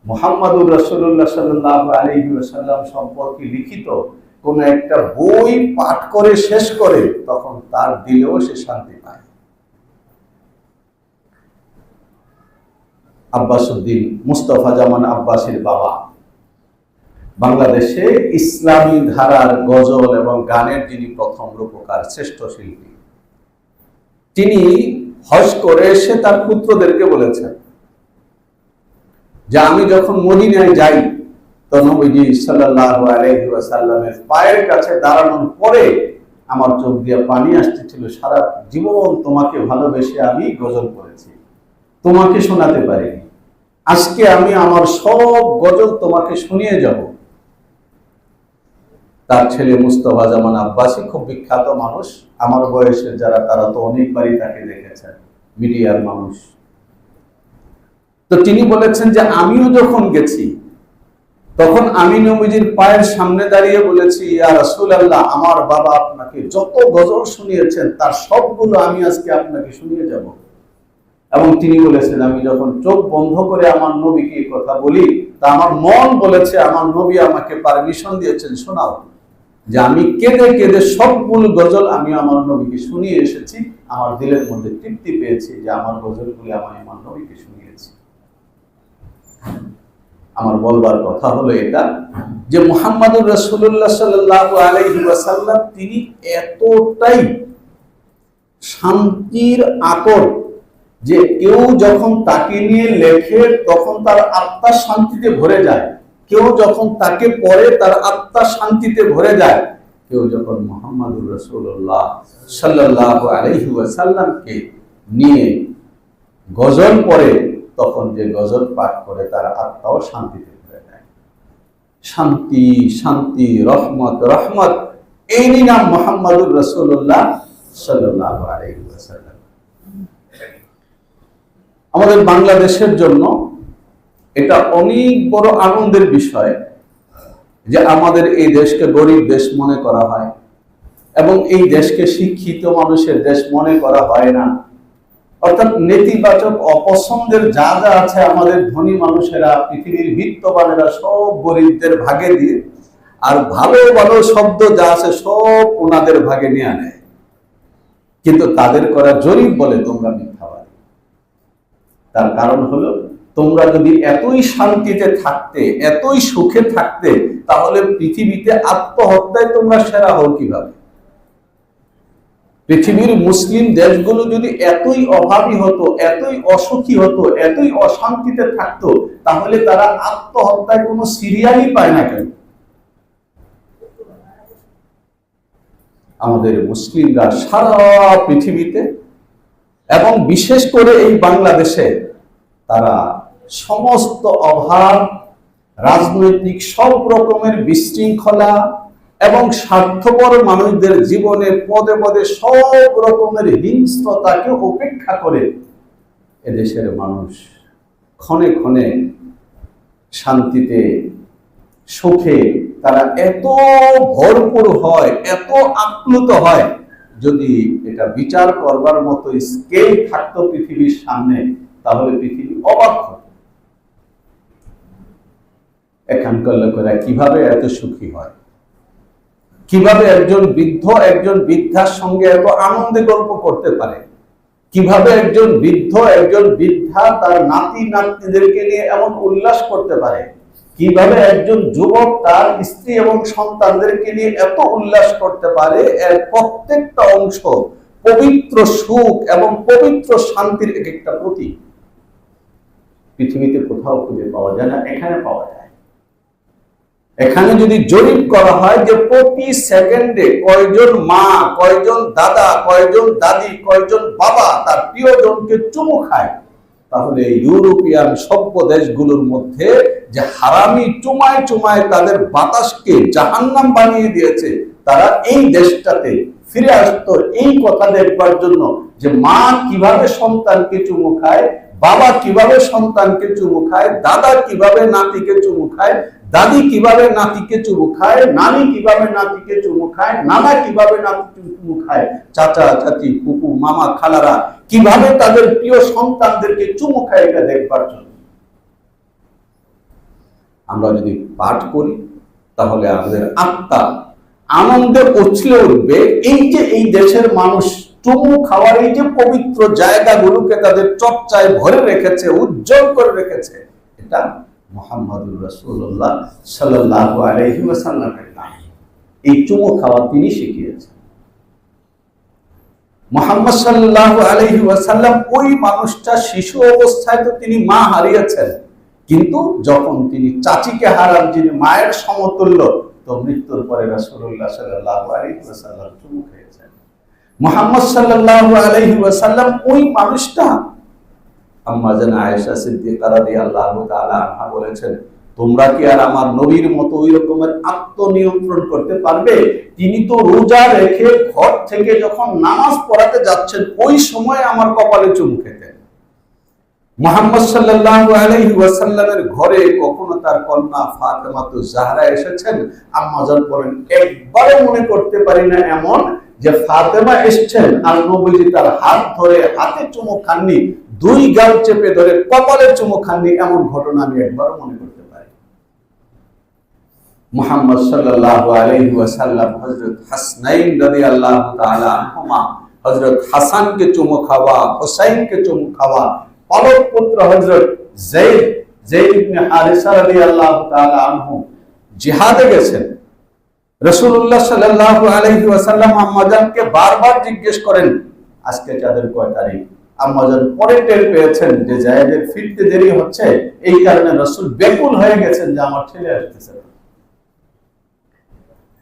মুহাম্মদুর রাসূলুল্লাহ সাল্লাল্লাহু আলাইহি ওয়াসাল্লাম সম্পর্কে লিখিত কোন একটা বই পাঠ করে শেষ করে তখন তার দিলেও সে শান্তি পায়। আব্বাসউদ্দিন মুস্তফা জামান আব্বাসীর বাবা, বাংলাদেশে ইসলামী ধারার গজল এবং গানের যিনি প্রথম রূপকার, শ্রেষ্ঠ শিল্পী, তিনি হজ করে এসে তার পুত্রদেরকে বলেছেন যে আমি যখন মদিনায় যাই তো নবীজি সাল্লাল্লাহু আলাইহি ওয়াসাল্লামের পায়ের কাছে দাঁড়ানোর পরে আমার চোখ দিয়ে পানি আসতেছিল। সারা জীবন তোমাকে ভালোবেসে আমি গজল করেছি, তোমাকে শোনাতে পারিনি, আজকে আমি আমার সব গজল তোমাকে শুনিয়ে যাব। তার ছেলে মুস্তফা জামান আব্বাসী খুব বিখ্যাত মানুষ, আমার বয়সের যারা তারা তো অনেকবারই তাকে দেখেছেন, মিডিয়ার মানুষ। তো তিনি বলেছেন যে আমিও যখন গেছি তখন আমি নবীজির পায়ের সামনে দাঁড়িয়ে বলেছি, ইয়া রাসূলুল্লাহ, আমার বাবা আপনাকে যত গজল শুনিয়েছেন তার সবগুলো আমি আজকে আপনাকে শুনিয়ে যাব। এবং তিনি বলেছেন আমি যখন চোখ বন্ধ করে আমার নবীকে কথা বলি তা আমার মন বলেছে আমার নবী আমাকে পারমিশন দিয়েছেন শোনাও, যে আমি কেঁদে কেঁদে সবগুলো গজল আমি আমার নবীকে শুনিয়ে এসেছি। আমার দিলের মধ্যে তৃপ্তি পেয়েছি যে আমার গজলগুলি আমি আমার নবীকে শুনিয়েছি। আমার বলবার কথা হলো এটা যে মুহাম্মদুর রাসূলুল্লাহ সাল্লাল্লাহু আলাইহি ওয়াসাল্লাম তিনি এতটাই শান্তির আতর যে কেউ যখন তাকে নিয়ে লেখে তখন তার আত্মা শান্তিতে ভরে যায়, কেউ যখন তাকে পড়ে তার আত্মা শান্তিতে ভরে যায়, কেউ যখন মুহাম্মদুর রাসূলুল্লাহ সাল্লাল্লাহু আলাইহি ওয়াসাল্লামকে নিয়ে গজল পড়ে তখন যে গজল পাঠ করে তার আত্মাও শান্তিতে ভরে যায়। শান্তি শান্তি, রহমত রহমত, এই নাম মুহাম্মদুর রাসূলুল্লাহ সাল্লাল্লাহু আলাইহি ওয়াসাল্লাম। আমাদের বাংলাদেশের জন্য এটা অনেক বড় আনন্দের বিষয় যে আমাদের এই দেশকে গরিব দেশ মনে করা হয় এবং এই দেশকে শিক্ষিত মানুষের দেশ মনে করা হয় না। অর্থাৎ নেতিবাচক অপছন্দের যা যা আছে আমাদের ধনী মানুষেরা, পৃথিবীর বিত্তবানেরা সব গরিবদের ভাগে দিয়ে, আর ভালো ভালো শব্দ যা আছে সব ওনাদের ভাগে নিয়ে নেয়। কিন্তু তাদের করা জরিপ বলে তোমরা মিথ্যাবাদী। তার কারণ হলো তোমরা যদি এতই শান্তিতে থাকতে, এতই সুখে থাকতে, তাহলে পৃথিবীতে আত্মহত্যায় তোমরা সেরা হও কিভাবে? পৃথিবীর মুসলিম দেশগুলো যদি এতই অভাবী হতো, এতই অসুখী হতো, এতই অশান্তিতে থাকতো, তাহলে তারা আত্মহত্যায় কোনো সিরিয়ালই পায় না কেন? আমাদের মুসলিমরা সারা পৃথিবীতে এবং বিশেষ করে এই বাংলাদেশে তারা সমস্ত অভাব, রাজনৈতিক সব রকমের বিশৃঙ্খলা এবং স্বার্থপর মানুষদের জীবনে পদে পদে সব রকমের হিংস্রতাকে উপেক্ষা করে এদেশের মানুষ ক্ষণে ক্ষণে শান্তিতে সুখে তারা এত ভরপুর হয়, এত আপ্লুত হয়, যদি এটা বিচার করবার মতো স্কেল থাকতো পৃথিবীর সামনে তাহলে পৃথিবী অবাক হতো। এখানকার লোকেরা কিভাবে এত সুখী হয়, কিভাবে একজন বৃদ্ধ একজন বৃদ্ধার সঙ্গে এত আনন্দে গল্প করতে পারে, কিভাবে একজন বৃদ্ধ একজন বৃদ্ধা তার নাতি নাতনিদেরকে নিয়ে এমন উল্লাস করতে পারে, কিভাবে একজন যুবক তার স্ত্রী এবং সন্তানদেরকে নিয়ে এত উল্লাস করতে পারে। এর প্রত্যেকটা অংশ পবিত্র সুখ এবং পবিত্র শান্তির এক একটা প্রতীক। পৃথিবীতে কোথাও খুঁজে পাওয়া যায় না, এখানে পাওয়া যায়। এখানে যদি জরিপ করা হয় যে প্রতি সেকেন্ডে কয়জন মা, কয়জন দাদা, কয়জন দাদি, কয়জন বাবা তার প্রিয়জনকে চুমু খায়, তাহলে ইউরোপিয়ান সভ্য দেশগুলোর মধ্যে যে হারামি চুমায় চুমায় তাদের বাতাসকে জাহান্নাম বানিয়ে দিয়েছে, তারা এই দেশটাতে ফিরে আসতো এই কথা দেখবার জন্য যে মা কিভাবে সন্তানকে চুমু খায়, বাবা কিভাবে সন্তানকে চুমু খায়, দাদা কিভাবে নাতিকে চুমু খায়, দাদি কিভাবে নাতিকে চুমু খায়, নানি কিভাবে নাতিকে চুমু খায়, নানা কিভাবে নাতিকে চুমু খায়, চাচা চাচি ফুপু মামা খালারা কিভাবে তাদের প্রিয় সন্তানদেরকে চুমু খায়, এটা দেখবার জন্য। আমরা যদি পাঠ করি তাহলে আমাদের আত্মা আনন্দে উছলে উঠবে। এই যে এই দেশের মানুষ চুমু খাওয়ার এই যে পবিত্র জায়গাগুলোকে তাদের চর্চায় ভরে রেখেছে, উজ্জ্বল করে রেখেছে, এটা মুহাম্মদুর রাসূলুল্লাহ সাল্লাল্লাহু আলাইহি ওয়াসাল্লামের নাম। এই চুমু খাওয়া তিনি শিখিয়েছেন। মুহাম্মদ সাল্লাল্লাহু আলাইহি ওয়াসাল্লাম ওই মানুষটা শিশু অবস্থায় তো তিনি মা হারিয়েছেন, কিন্তু যখন তিনি চাচিকে হারান, যিনি মায়ের সমতুল্য, তো মৃত্যুর পরে রাসূলুল্লাহ সাল্লাল্লাহু আলাইহি ওয়াসাল্লাম চুমু খেয়েছেন। মুহাম্মদ সাল্লাল্লাহু আলাইহি ওয়াসাল্লাম ওই মানুষটা, আম্মা জান আয়েশা সিদ্দিকা রাদিয়াল্লাহু তাআলা আনহা বলেছেন, তোমরা কি আর আমার নবীর মতো ওই রকমের আত্মনিয়ন্ত্রণ করতে পারবে? তিনি তো রোজা রেখে ঘর থেকে যখন নামাজ পড়াতে যাচ্ছেন, ওই সময় আমার কপালে চুমু খেতেন। মুহাম্মদ সাল্লাল্লাহু আলাইহি ওয়াসাল্লামের ঘরে কখনো তার কন্যা ফাতেমাতুজ জাহরা এসেছেন? আম্মা জান বলেন, একবারও মনে করতে পারি না এমন যে ফাতেমা এসেছেন আর নবীজি তার হাত ধরে হাতে চুমু খাননি, দুই গাল চেপে ধরে কপালে চুমু খাননি, এমন ঘটনা আমি একবারও মনে করতে পারি। মুহাম্মদ সাল্লাল্লাহু আলাইহি ওয়াসাল্লাম হযরত হাসনাইন রাদিয়াল্লাহু তাআলা আনহুমা, হযরত হাসানকে চুমু খাওয়া, হুসাইনকে চুমু খাওয়া, পালক পুত্র হযরত যায়েদ ইবনে হারিসা রাদিয়াল্লাহু তাআলা আনহু জিহাদে গেছেন। রাসূলুল্লাহ সাল্লাল্লাহু আলাইহি ওয়াসাল্লাম আম্মাজানকে বারবার জিজ্ঞেস করেন, আজকে চাঁদের কয় তারিখ? আম্মাজান পরে টের পেয়েছেন যে যায়েদের ফিরতে দেরি হচ্ছে, এই কারণে রাসূল ব্যাকুল হয়ে গেছেন যে আমার ছেলে আসতেছে।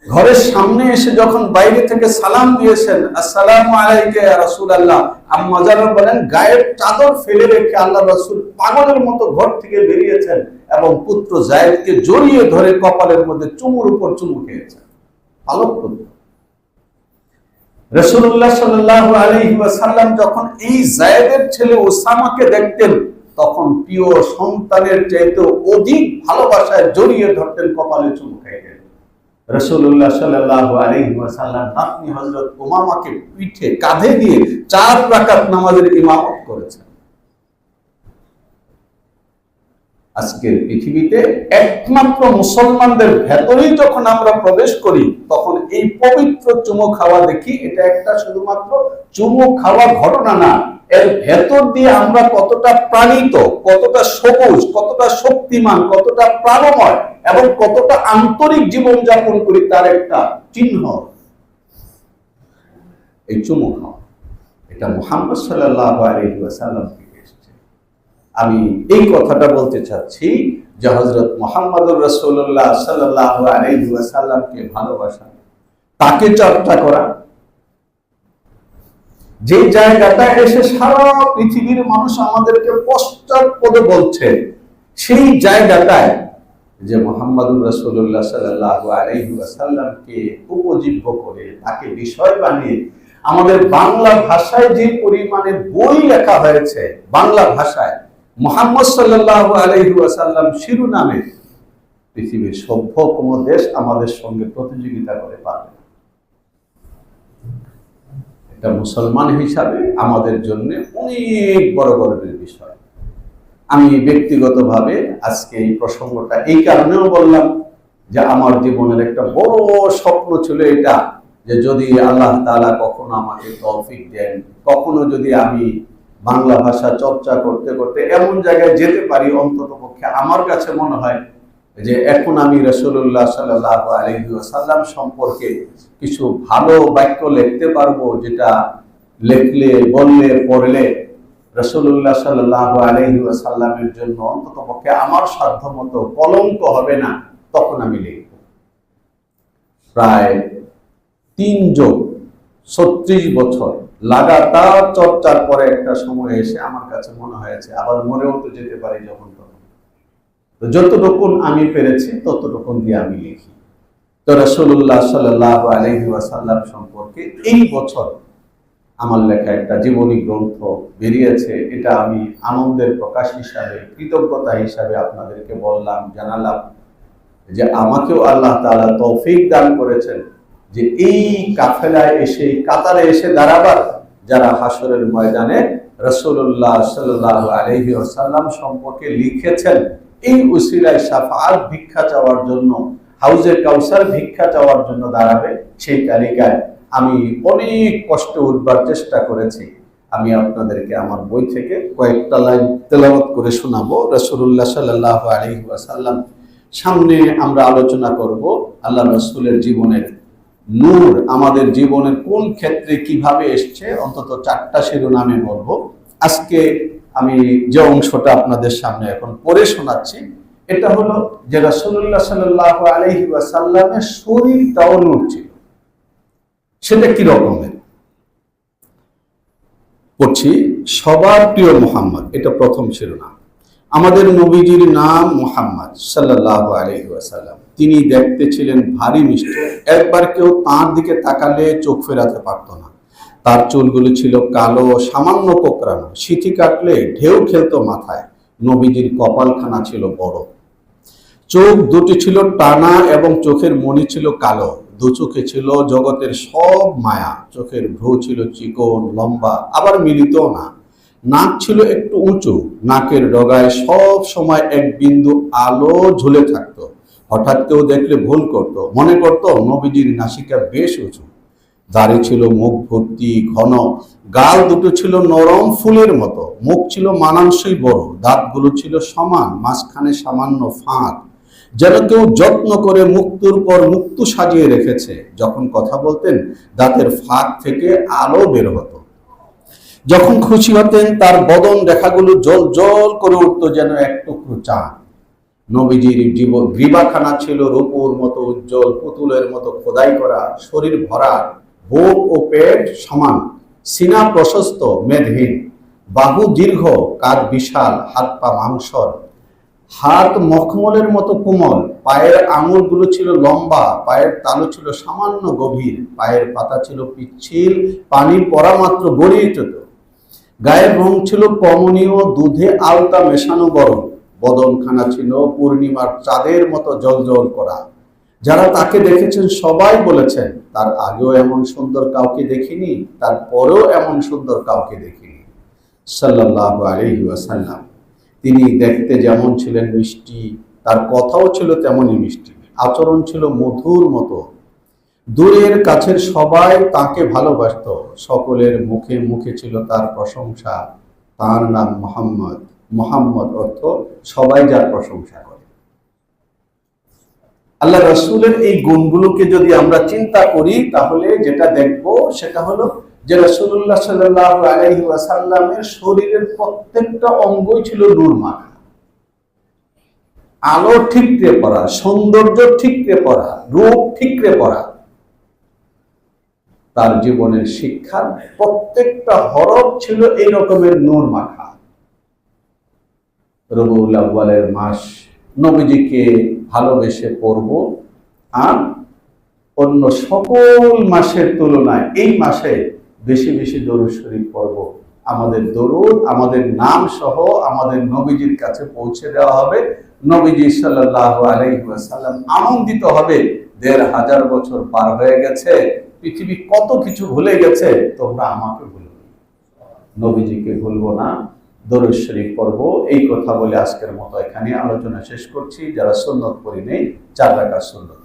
ঘরের সামনে এসে যখন বাইরে থেকে সালাম দিয়েছেন, আসসালামু আলাইকা ইয়া রাসূলুল্লাহ, আম্মা জান বলেন গায়ের চাদর ফেলে রেখে আল্লাহর রাসূল পাগলের মতো ঘর থেকে বেরিয়েছেন এবং পুত্র যায়েদকে জড়িয়ে ধরে কপালের মধ্যে চুমুর উপর চুমু খেয়েছেন। পালক পুত্র রাসূলুল্লাহ সাল্লাল্লাহু আলাইহি ওয়াসাল্লাম যখন এই যায়েদের ছেলে ওসামাকে দেখতেন, তখন প্রিয় সন্তানের চাইতে অধিক ভালোবাসায় জড়িয়ে ধরতেন, কপালে চুমু খাইতেন। রাসূলুল্লাহ সাল্লাল্লাহু আলাইহি ওয়াসাল্লাম নাতনি হযরত উমামাকে পিঠে কাঁধে নিয়ে 4 রাকাত নামাজের ইমামত করেছেন। আজকের পৃথিবীতে একমাত্র মুসলমানদের ভেতরেই যখন আমরা প্রবেশ করি, তখন এই পবিত্র চুমু খাওয়া দেখি। এটা একটা শুধুমাত্র চুমু খাওয়া ঘটনা না, এর ভেতর দিয়ে আমরা কতটা প্রাণিত, কতটা সবুজ, কতটা শক্তিমান, কতটা প্রাণময় এবং কতটা আন্তরিক জীবন যাপন করি তার একটা চিহ্ন এই চুমু খাওয়া। এটা মুহাম্মদ সাল্লাল্লাহু আলাইহি ওয়াসাল্লাম থেকে এসেছে। আমি এই কথাটা বলতে চাচ্ছি যে হযরত মুহাম্মদুর রাসূলুল্লাহ সাল্লাল্লাহু আলাইহি ওয়াসাল্লামকে ভালোবাসা, তাকে চর্চা করা, যে জায়গাটা এসে সারা পৃথিবীর মানুষ আমাদেরকে পশ্চাৎপদে বলছে, সেই জায়গাটায় যে মুহাম্মদুর রাসূলুল্লাহ সাল্লাল্লাহু আলাইহি ওয়াসাল্লামকে উপজীব্য করে তাকে বিষয় বানিয়ে আমাদের বাংলা ভাষায় যে পরিমাণে বই লেখা হয়েছে, বাংলা ভাষায় মুহাম্মদ সাল্লাল্লাহু আলাইহি ওয়াসাল্লাম শিরোনামে পৃথিবীর সভ্য কোনো দেশ আমাদের সঙ্গে প্রতিযোগিতা করে পারবে। এটা মুসলমান হিসাবে আমাদের জন্য অনেক বড় গর্বের বিষয়। আমি ব্যক্তিগতভাবে আজকে এই প্রসঙ্গটা এই কারণেও বললাম যে আমার জীবনের একটা বড় স্বপ্ন ছিল এটা, যে যদি আল্লাহ তাআলা কখনো আমাকে তৌফিক দেন, কখনো যদি আমি বাংলা ভাষা চর্চা করতে করতে এমন জায়গায় যেতে পারি, অন্ততপক্ষে আমার কাছে মনে হয় যে এখন আমি রাসূলুল্লাহ সাল্লাল্লাহু আলাইহি ওয়াসাল্লাম সম্পর্কে কিছু ভালো বাক্য লিখতে পারবো, যেটা লিখলে, বললে, পড়লে রাসূলুল্লাহ সাল্লাল্লাহু আলাইহি ওয়াসাল্লামের জন্য অন্ততপক্ষে আমার সাধ্যমতো কলঙ্ক হবে না, তখন আমি লিখব। প্রায় ৩+৩৬ বছর লাগাতার চর্চার পরে একটা সময় এসে আমার কাছে মনে হয়েছে আবার মরেও তো যেতে পারি যখন তখন, তো যতটুকু আমি পেরেছি ততটুকু দিয়ে আমি লিখি। তো রাসূলুল্লাহ সাল্লাল্লাহু আলাইহি ওয়াসাল্লাম সম্পর্কে এই বছর আমার লেখা একটা জীবনী গ্রন্থ বেরিয়েছে। এটা আমি আনন্দের প্রকাশ হিসাবে, কৃতজ্ঞতা হিসাবে আপনাদেরকে বললাম, জানালাম যে আমাকেও আল্লাহ তাআলা তৌফিক দান করেছেন যে এই কাফেলায় এসে, কাতারে এসে দাঁড়াবার, যারা হাসরের ময়দানে রাসূলুল্লাহ সাল্লাল্লাহু আলাইহি ওয়াসাল্লাম সম্পর্কে লিখেছেন, এই উসিলায় শাফাআত ভিক্ষা চাওয়ার জন্য, হাউজে কাউসার ভিক্ষা চাওয়ার জন্য দাঁড়াবে, সেই তালিকায় আমি অনেক কষ্টে উঠবার চেষ্টা করেছি। আমি আপনাদেরকে আমার বই থেকে কয়েকটা লাইন তেলাওয়াত করে শোনাবো। রাসূলুল্লাহ সাল্লাল্লাহু আলাইহি ওয়াসাল্লাম সামনে আমরা আলোচনা করব আল্লাহ রাসূলের জীবনের নূর আমাদের জীবনের কোন ক্ষেত্রে কিভাবে এসছে, অন্তত 4টা শিরোনামে বলবো। আজকে আমি যে অংশটা আপনাদের সামনে এখন পড়ে শোনাচ্ছি, এটা হলো যে রাসূলুল্লাহ সাল্লাল্লাহু আলাইহি ওয়াসাল্লামের শরীরটাও নূর ছিল। সেটা কি রকমের পড়ছি। সবার প্রিয় মুহাম্মদ, এটা প্রথম শিরোনাম। আমাদের নবীজির নাম মুহাম্মদ সাল্লাল্লাহু আলাইহি ওয়াসাল্লাম। তিনি দেখতে ছিলেন ভারী মিষ্টি, একবার কেউ তার দিকে তাকালে চোখ ফেরাতে পারত না। তার চুলগুলো ছিল কালো, সামান্য কোঁকড়ানো, সিঁথি কাটলে ঢেউ খেলতো মাথায়। নবীজির কপালখানা ছিল বড়, চোখ দুটি ছিল টানা এবং চোখের মণি ছিল কালো। দু চোখে ছিল জগতের সব মায়া। চোখের ভ্রু ছিল চিকন লম্বা, আবার মিলিতও না। নাক ছিল একটু উঁচু, নাকের ডগায় সব সময় এক বিন্দু আলো ঝুলে থাকতো। হঠাৎ কেউ দেখলে ভুল করত, মনে করত নবীজির নাসিকা বেশ উঁচু। দাড়ি ছিল মুখ ভর্তি ঘন, গাল দুটো ছিল নরম ফুলের মতো। মুখ ছিল মানানসই বড়, দাঁতগুলো ছিল সমান, মাঝখানে সামান্য ফাঁক, যেন কেউ যত্ন করে মুক্তুর পর মুক্তু সাজিয়ে রেখেছে। যখন কথা বলতেন দাঁতের ফাঁক থেকে আলো বের হতো। যখন খুশি হতেন তার বদন রেখাগুলো জল জল করে উঠত যেন এক টুকরো চাঁদ। নবীজির গ্রীবাখানা ছিল রূপোর মতো উজ্জ্বল, পুতুলের মতো খোদাই করা। শরীর ভরা, বুক ও পেট সমান, সিনা প্রশস্ত মেদহীন, বাহু দীর্ঘ, কাঁধ বিশাল, হাত পা মাংসল, হাত মখমলের মতো কোমল। পায়ের আঙুলগুলো ছিল লম্বা, পায়ের তালু ছিল সামান্য গভীর, পায়ের পাতা ছিল পিচ্ছিল, পানি পড়া মাত্র গড়িয়ে যেত। গায়ের রং ছিল কমনীয়, দুধে আলতা মেশানো গরম। বদনখানা ছিল পূর্ণিমার চাঁদের মতো জলজল করা। যারা তাকে দেখেছেন সবাই বলেছেন, তার আগেও এমন সুন্দর কাউকে দেখিনি, তার পরেও এমন সুন্দর কাউকে দেখিনি। সাল্লাল্লাহু আলাইহি ওয়াসাল্লাম। তিনি দেখতে যেমন ছিলেন মিষ্টি, তার কথাও ছিল তেমনই মিষ্টি। আচরণ ছিল মধুর মতো। দূরের কাছের সবাই তাকে ভালোবাসত। সকলের মুখে মুখে ছিল তার প্রশংসা। তার নাম মুহাম্মদ। মুহাম্মদ অর্থ সবাই যার প্রশংসা করে। আল্লাহ রাসূলের এই গুণগুলোকে যদি আমরা চিন্তা করি, তাহলে যেটা দেখব সেটা হলো যে রাসূলুল্লাহ সাল্লাল্লাহু আলাইহি ওয়াসাল্লামের শরীরের প্রত্যেকটা অঙ্গই ছিল নূর মাখা। আলো ঠিকরে পড়া, সৌন্দর্য ঠিকরে পড়া, রূপ ঠিকরে পড়া। তার জীবনের শিক্ষার প্রত্যেকটা হরফ ছিল এই রকমের নূর মাখা। রবিউল আউয়ালের মাস, নবীজিকে ভালোবেসে পড়ব, আর অন্য সকল মাসের তুলনায় এই মাসে বেশি বেশি দরুদ শরীফ পড়ব। আমাদের দরুদ আমাদের নাম সহ আমাদের নবীজির কাছে পৌঁছে দেওয়া হবে। নবীজি সাল্লাল্লাহু আলাইহি ওয়াসাল্লাম আনন্দিত হবে, ১৫০০ বছর পার হয়ে গেছে, পৃথিবী কত কিছু ভুলে গেছে, তোমরা আমাকে ভুলবে, নবীজিকে ভুলবো না, দরুদ শরীফ পড়ব। এই কথা বলে আজকের মতো এখানে আলোচনা শেষ করছি। যারা সুন্নত পড়ি নেই, 4 রাকাত সুন্নত